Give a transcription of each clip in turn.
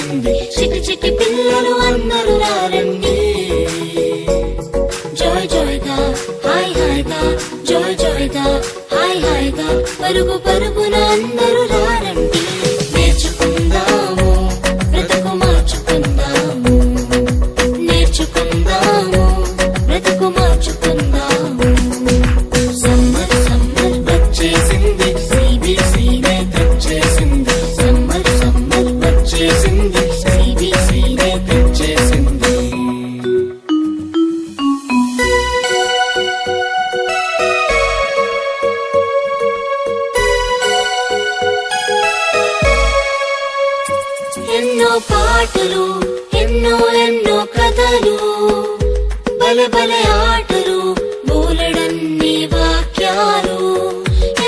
తెచ్చేసింది. చిటి చిటి పిల్లలు అందరూ రారండి, జాయ్ జాయ్ గా హాయ్ హాయ్ గా, జాయ్ జాయ్ గా హాయ్ హాయ్ గా, పరుగు పరుగున అందరూ రారండి. నేర్చుకుందాము బ్రతుకు మార్చుకుందాము, నేర్చుకుందాము బ్రతుకు మార్చుకుందాము. సమ్మర్ సమ్మర్ వచ్చేసింది, CBCనే తెచ్చేసింది. సమ్మర్ సమ్మర్ వచ్చేసింది, CBCనే తెచ్చేసింది. ఎన్నో పాటలు, ఎన్నో ఎన్నో కథలు, బలె బలె ఆటలు, బోలెడన్ని వాక్యాలు.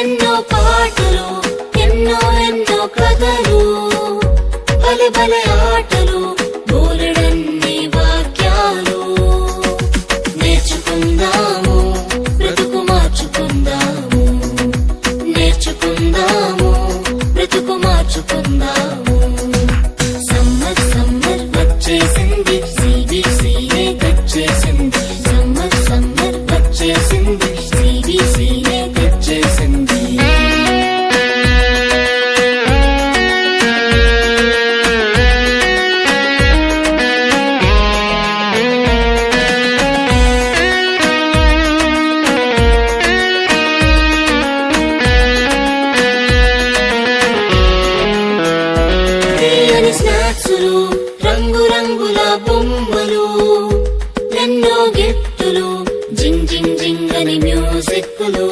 ఎన్నో పాటలు, ఎన్నో ఎన్నో కథలు, బలె బలె ఆటలు, బోలెడన్ని వాక్యాలు. నేర్చుకుందాము బ్రతుకు మార్చుకుందాము, నేర్చుకుందాము బ్రతుకు మార్చుకుందాము. సమ్మర్ సమ్మర్ వచ్చేసింది, CBCనే తెచ్చేసింది. సమ్మర్ సమ్మర్ వచ్చేసింది, CBCనే తెచ్చేసింది. తీయని స్నాక్సులు, రంగు రంగుల బొమ్మలు, ఎన్నో గిఫ్టులు, జింగ్ జింగ్ జింగ్ అని మ్యూజిక్లు.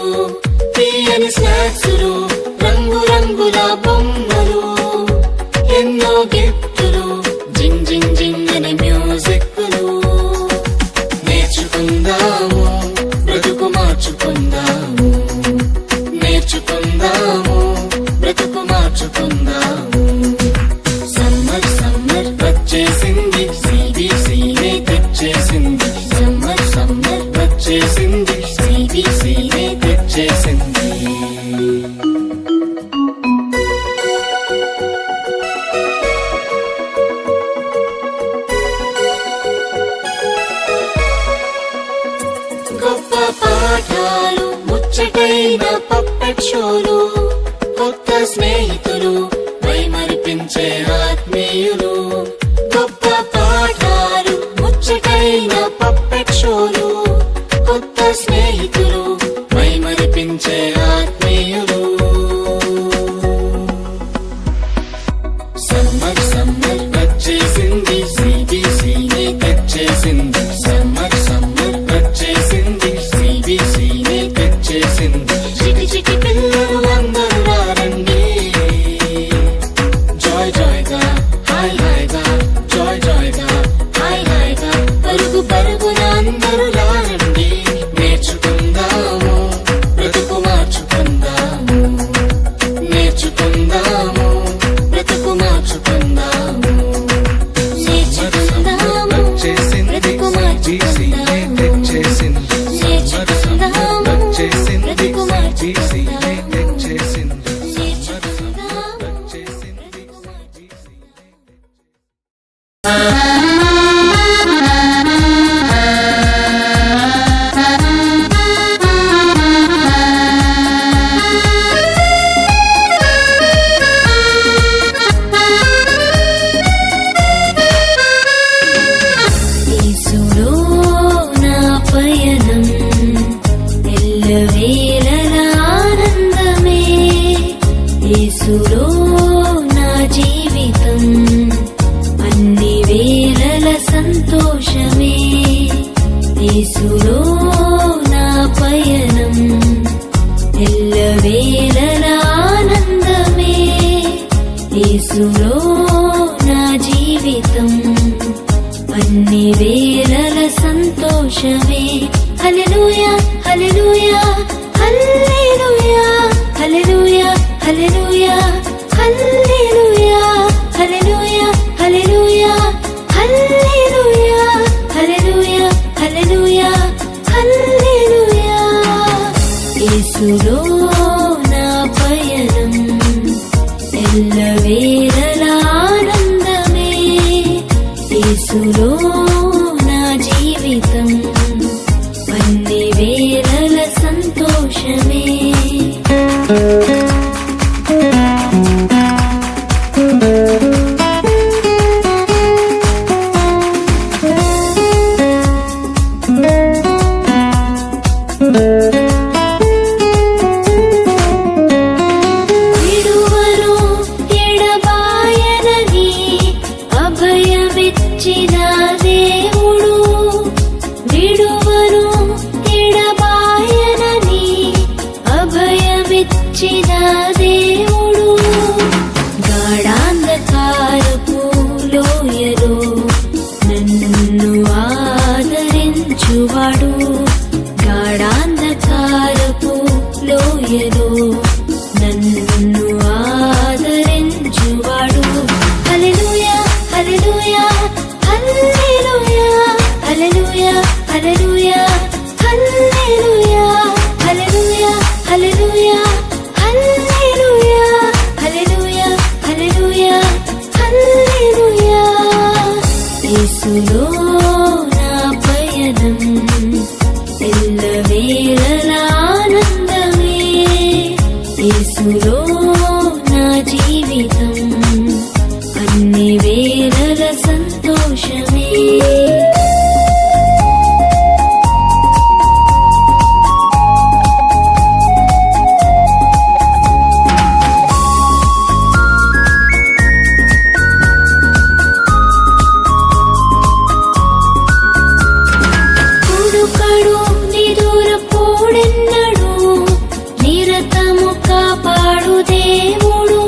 తీయని స్నాక్సులు, రంగు రంగుల బొమ్మలు, ఎన్నో గిఫ్టులు, జింగ్ జింగ్ జింగ్ అని మ్యూజిక్లు. నేర్చుకుందాము బ్రతుకు మార్చుకుందాము, నేర్చుకుందాము బ్రతుకు మార్చుకుందాము. సమ్మర్ సమ్మర్ వచ్చేసింది, CBCనే తెచ్చేసింది. సమ్మర్ సమ్మర్ వచ్చేసింది, CBCనే తెచ్చేసింది. గొప్ప పాఠాలు, ముచ్చటైన పప్పెట్ షోలు, కొత్త స్నేహితులు, మైమరిపించే ఆత్మీయులు. గొప్ప పాఠాలు, ముచ్చటైన పప్పెట్ షోలు, కొత్త స్నేహితులు, మైమరిపించే ఆత్మీయులు. సమ్మర్ సమ్మర్ వచ్చేసింది, CBCనే తెచ్చేసింది. సమ్మర్ సమ్మర్ వచ్చేసింది, CBCనే తెచ్చేసింది. చిటి చిటి పిల్లలు అందరూ రారండి, జాయ్ జాయ్ గా హాయ్ హాయ్ గా, జాయ్ జాయ్ గా హాయ్ హాయ్ గా, పరుగు పరుగున అందరూ రారండి. నేర్చుకుందాము బ్రతుకు మార్చుకుందాము, నేర్చుకుందాము బ్రతుకు మార్చుకుందాము. నేర్చుకుందాము బ్రతుకు మార్చుకుందాము, నేర్చుకుందాము బ్రతుకు మార్చుకుందాము. యేసులో నా పయనం, ఎల్లవేళలా ఆనందమే. యేసులో నా జీవితం, అన్ని వేళల సంతోషమే. యేసులో నా పయనం, ఎల్లవేళలా ఆనందమే. యేసులో నా జీవితం, అన్ని వేళల సంతోషమే. హల్లెలూయా హల్లెలూయా హల్లెలూయా హల్లెలూయా హల్లెలూయా హల్లెలూయా హల్లెలూయా హల్లెలూయా హల్లెలూయా హల్లెలూయా హల్లెలూయా హల్లెలూయా. యేసులో నా పయనం, ఎల్లవేళలా ఆనందమే. యేసులో నా జీవితం అన్ని వేళల సంతోషమే. విడువను ఎడబాయనని అభయమిచ్చిన దేవుడు, విడువను ఎడబాయనని అభయమిచ్చిన దేవుడు, గాఢాంధకారపు లోయలో నన్ను ఆదరించువాడు, గాఢాంధకారపు లోయలో నన్ను ఆదరించువాడు. హల్లెలూయా హల్లెలూయా హల్లెలూయా హల్లెలూయా హల్లెలూయా హల్లెలూయా హల్లెలూయా హల్లెలూయా హల్లెలూయా హల్లెలూయా హల్లెలూయా హల్లెలూయా. యేసులో నా పయనం ఎల్లవేళల ఆనందమే, యేసులో నా జీవితం అన్ని వేళల సంతోషమే. కునుకడు నిదురపోడెన్నడు, నిరతము కాపాడు దేవుడు,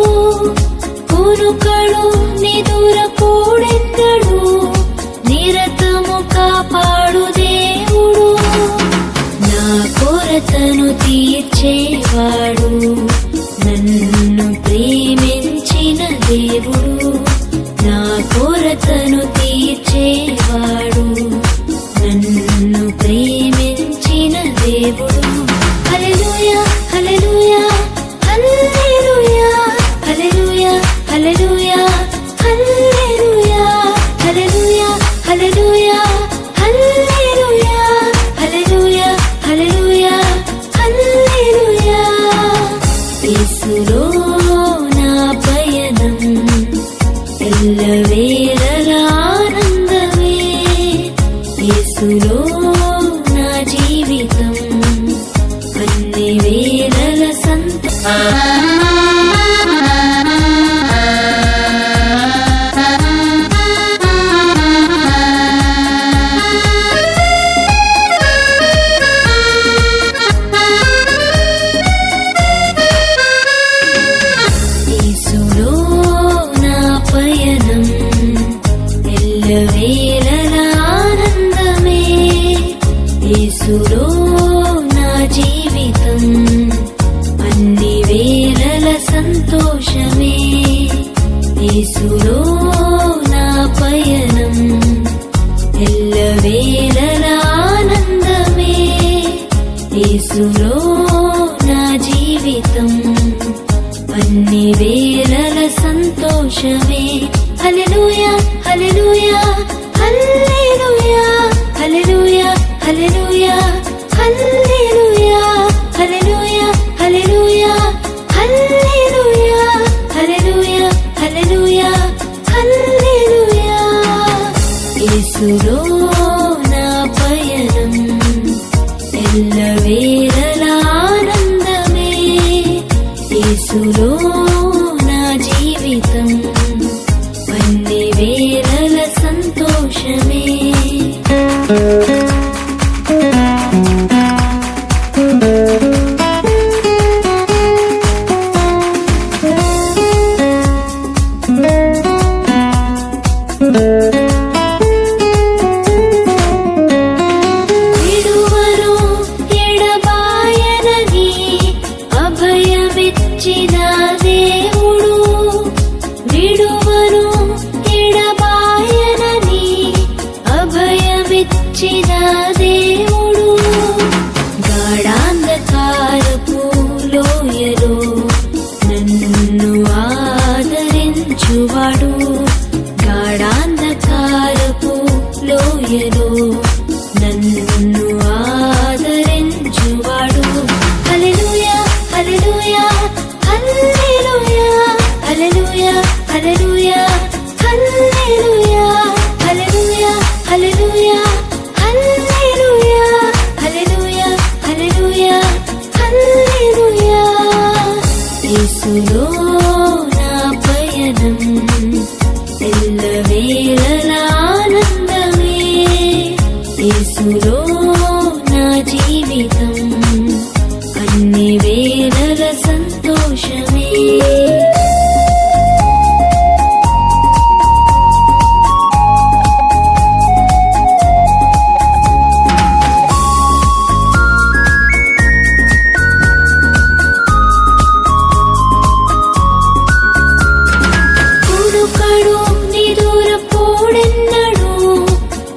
కునుకడు నిదురపోడెన్నడు, నిరతము కాపాడు దేవుడు, నా కొరతను తీర్చేవాడు, నన్ను ప్రేమించిన దేవుడు, నా కొరతను తీర్చేవాడు, నన్ను ప్రేమించిన దేవుడు. హల్లెలూయా హల్లెలూయా హల్లెలూయా హల్లెలూయా హల్లెలూయా హల్లెలూయా హల్లెలూయా హల్లెలూయా హల్లెలూయా హల్లెలూయా హల్లెలూయా హల్లెలూయా. యేసులో నా పయనం ఎల్లవేళల ఆనందమే, యేసులో నా జీవితం అన్ని వేళల యేసులో నా పయనం ఎల్లవేళల ఆనందమే, యేసులో నా జీవితం అన్ని వేళల సంతోషమే. యేసులో నా పయనం ఎల్లవేళల ఆనందమే, యేసులో నా జీవితం అన్ని వేళల సంతోషమే. హల్లెలూయా హల్లెలూయా హల్లెలూయా హల్లెలూయా హల్లెలూయా హల్లెలూయా హల్లెలూయా హల్లెలూయా హల్లెలూయా హల్లెలూయా హల్లెలూయా హల్లెలూయా. యేసులో నా పయనం ఎల్లవేళల ఆనందమే, యేసులో నా జీవితం అన్ని వేళల సంతోషమే. విడువను ఎడబాయనని అభయమిచ్చిన దేవుడు, విడువను ఎడబాయనని అభయమిచ్చిన దేవుడు, గాఢాంధకారపు లోయలో నన్ను ఆదరించువాడు, గాఢాంధకారపు లోయలో నన్ను ఆదరించువాడు. హల్లెలూయా హల్లెలూయా హల్లెలూయా హల్లెలూయా హల్లెలూయా హల్లెలూయా హల్లెలూయా హల్లెలూయా హల్లెలూయా హల్లెలూయా హల్లెలూయా హల్లెలూయా. యేసులో నా పయనం ఎల్లవేళలా ఆనందమే. యేసులో నా జీవితం అన్ని వేళల సంతోషమే. కునుకడు నిదురపోడెన్నడు,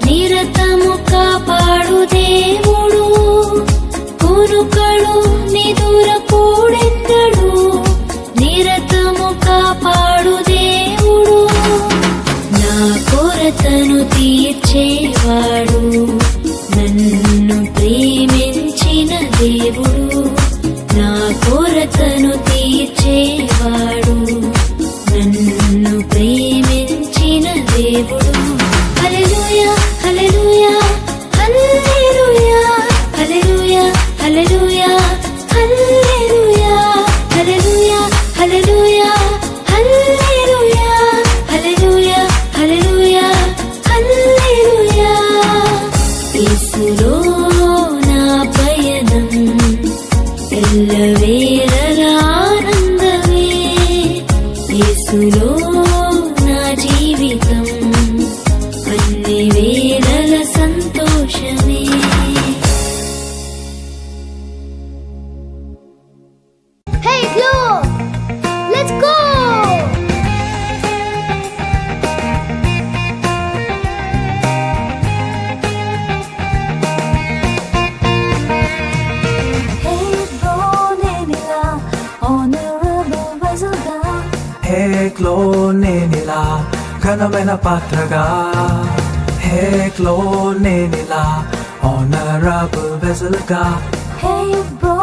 నిరతము కాపాడు దేవుడు. కునుకడు నిదురపోడెన్నడు, నిరతము కాపాడు దేవుడు. నా కొరతను తీర్చేవాడు, నన్ను ప్రేమించిన దేవుడు. నా కొరతను తీర్చేవాడు, నన్ను ప్రేమించిన దేవుడు. హల్లెలూయా హల్లెలూయా హల్లెలూయా హల్లెలూయా హల్లెలూయా హల్లెలూయా హల్లెలూయా హల్లెలూయా హల్లెలూయా హల్లెలూయా హల్లెలూయా హల్లెలూయా. యేసులో నా పయనం ఎల్లవేళలా ఆనందమే. యేసులో నా జీవితం అన్ని వేళల సంతోషమే. Hey Flo, let's go! Hey Flo, 내니라 오늘은 వైజల్గా. హే క్లో నేనిలా ఘనమైన పాత్రగా. హే క్లో నేనిలా ఆనరబుల్ వెజల్గా. Hey bro,